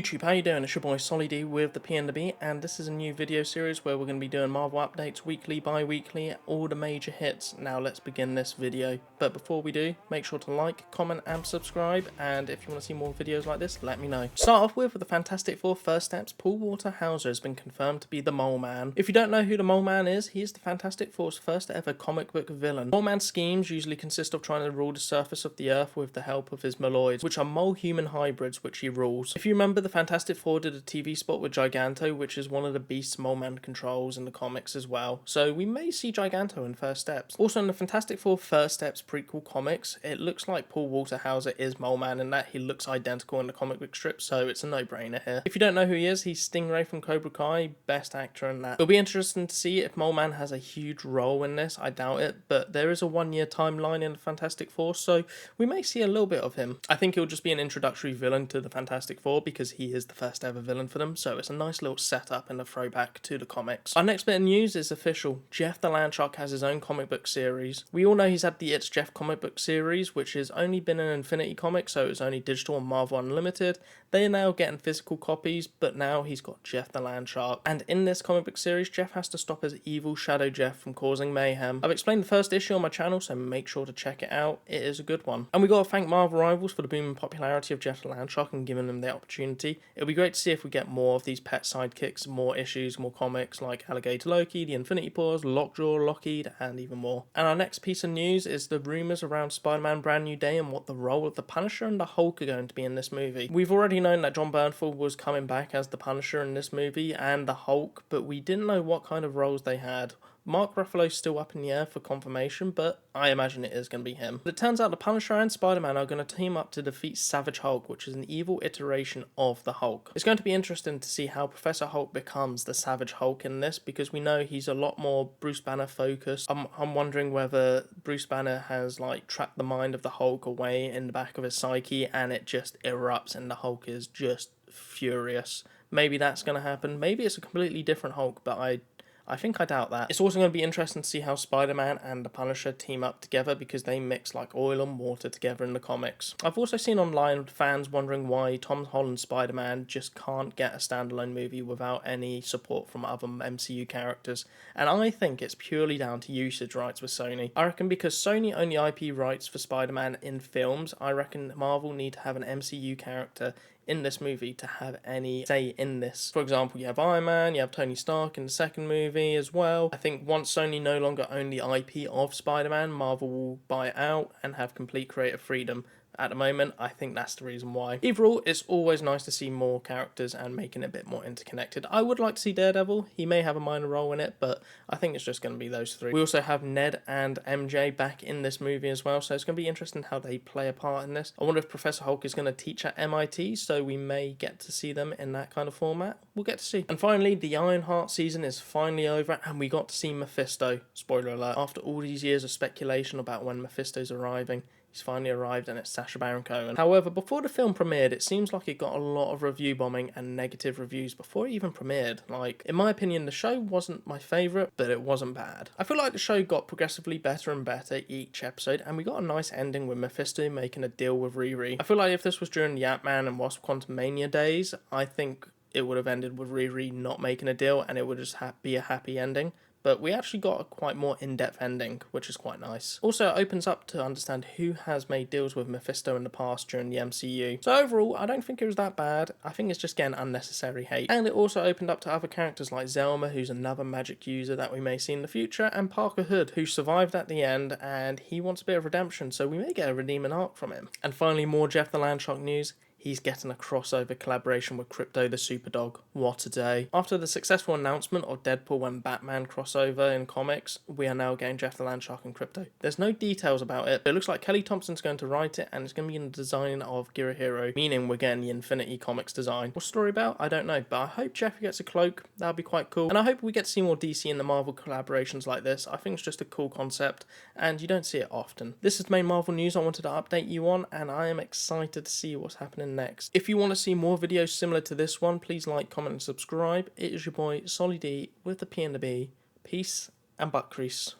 YouTube, how you doing? It's your boy Solid with the P&B, and this is a new video series where we're going to be doing Marvel updates weekly, bi-weekly, all the major hits. Now let's begin this video. But before we do, make sure to like, comment and subscribe, and if you want to see more videos like this, let me know. Start off with the Fantastic Four First Steps. Paul Walter Hauser has been confirmed to be the Mole Man. If you don't know who the Mole Man is, he is the Fantastic Four's first ever comic book villain. Mole Man's schemes usually consist of trying to rule the surface of the earth with the help of his Moloids, which are mole-human hybrids which he rules. If you remember, the Fantastic Four did a TV spot with Giganto, which is one of the beasts Mole Man controls in the comics as well, so we may see Giganto in First Steps. Also in the Fantastic Four First Steps prequel comics, it looks like Paul Walter Hauser is Mole Man in that he looks identical in the comic book strip, so it's a no-brainer here. If you don't know who he is, he's Stingray from Cobra Kai, best actor in that. It'll be interesting to see if Mole Man has a huge role in this. I doubt it, but there is a 1-year timeline in the Fantastic Four, so we may see a little bit of him. I think he'll just be an introductory villain to the Fantastic Four because he is the first ever villain for them, so it's a nice little setup and a throwback to the comics. Our next bit of news is official. Jeff the Landshark has his own comic book series. We all know he's had the It's Jeff comic book series, which has only been an Infinity comic, so it's only digital and Marvel Unlimited. They are now getting physical copies, but now he's got Jeff the Landshark. And in this comic book series, Jeff has to stop his evil Shadow Jeff from causing mayhem. I've explained the first issue on my channel, so make sure to check it out. It is a good one. And we got to thank Marvel Rivals for the booming popularity of Jeff the Landshark and giving him the opportunity. It'll be great to see if we get more of these pet sidekicks, more issues, more comics like Alligator Loki, the Infinity Paws, Lockjaw, Lockheed, and even more. And our next piece of news is the rumours around Spider-Man Brand New Day and what the role of the Punisher and the Hulk are going to be in this movie. We've already known that John Bernthal was coming back as the Punisher in this movie and the Hulk, but we didn't know what kind of roles they had. Mark Ruffalo's still up in the air for confirmation, but I imagine it is going to be him. But it turns out the Punisher and Spider-Man are going to team up to defeat Savage Hulk, which is an evil iteration of the Hulk. It's going to be interesting to see how Professor Hulk becomes the Savage Hulk in this, because we know he's a lot more Bruce Banner focused. I'm wondering whether Bruce Banner has trapped the mind of the Hulk away in the back of his psyche and it just erupts and the Hulk is just furious. Maybe that's going to happen. Maybe it's a completely different Hulk, but I think I doubt that. It's also going to be interesting to see how Spider-Man and the Punisher team up together because they mix like oil and water together in the comics. I've also seen online fans wondering why Tom Holland's Spider-Man just can't get a standalone movie without any support from other MCU characters, and I think it's purely down to usage rights with Sony. I reckon because Sony own the IP rights for Spider-Man in films, I reckon Marvel need to have an MCU character in this movie to have any say in this. For example, you have Iron Man, you have Tony Stark in the second movie as well. I think once Sony no longer own the IP of Spider-Man, Marvel will buy it out and have complete creative freedom. At the moment, I think that's the reason why. Overall, it's always nice to see more characters and making it a bit more interconnected. I would like to see Daredevil. He may have a minor role in it, but I think it's just going to be those three. We also have Ned and MJ back in this movie as well, so it's going to be interesting how they play a part in this. I wonder if Professor Hulk is going to teach at MIT, so we may get to see them in that kind of format. We'll get to see. And finally, the Ironheart season is finally over, and we got to see Mephisto. Spoiler alert. After all these years of speculation about when Mephisto's arriving, he's finally arrived, and it's Sacha Baron Cohen. However, before the film premiered, it seems like it got a lot of review bombing and negative reviews before it even premiered. In my opinion, the show wasn't my favourite, but it wasn't bad. I feel like the show got progressively better and better each episode, and we got a nice ending with Mephisto making a deal with Riri. I feel like if this was during the Ant-Man and Wasp Quantumania days, I think it would have ended with Riri not making a deal, and it would just be a happy ending. But we actually got a quite more in-depth ending, which is quite nice. Also, it opens up to understand who has made deals with Mephisto in the past during the MCU. So overall, I don't think it was that bad. I think it's just getting unnecessary hate. And it also opened up to other characters like Zelma, who's another magic user that we may see in the future, and Parker Hood, who survived at the end, and he wants a bit of redemption, so we may get a redeeming arc from him. And finally, more Jeff the Landshark news. He's getting a crossover collaboration with Krypto the superdog. What a day. After the successful announcement of Deadpool and Batman crossover in comics, we are now getting Jeff the Landshark and Krypto. There's no details about it, but it looks like Kelly Thompson's going to write it, and it's going to be in the design of Girahiro, meaning we're getting the Infinity Comics design. What's the story about? I don't know, but I hope Jeff gets a cloak. That'll be quite cool. And I hope we get to see more DC in the Marvel collaborations like this. I think it's just a cool concept, and you don't see it often. This is the main Marvel news I wanted to update you on, and I am excited to see what's happening next. If you want to see more videos similar to this one, please like, comment and subscribe. It is your boy Solid with the P&B. Peace and butt crease.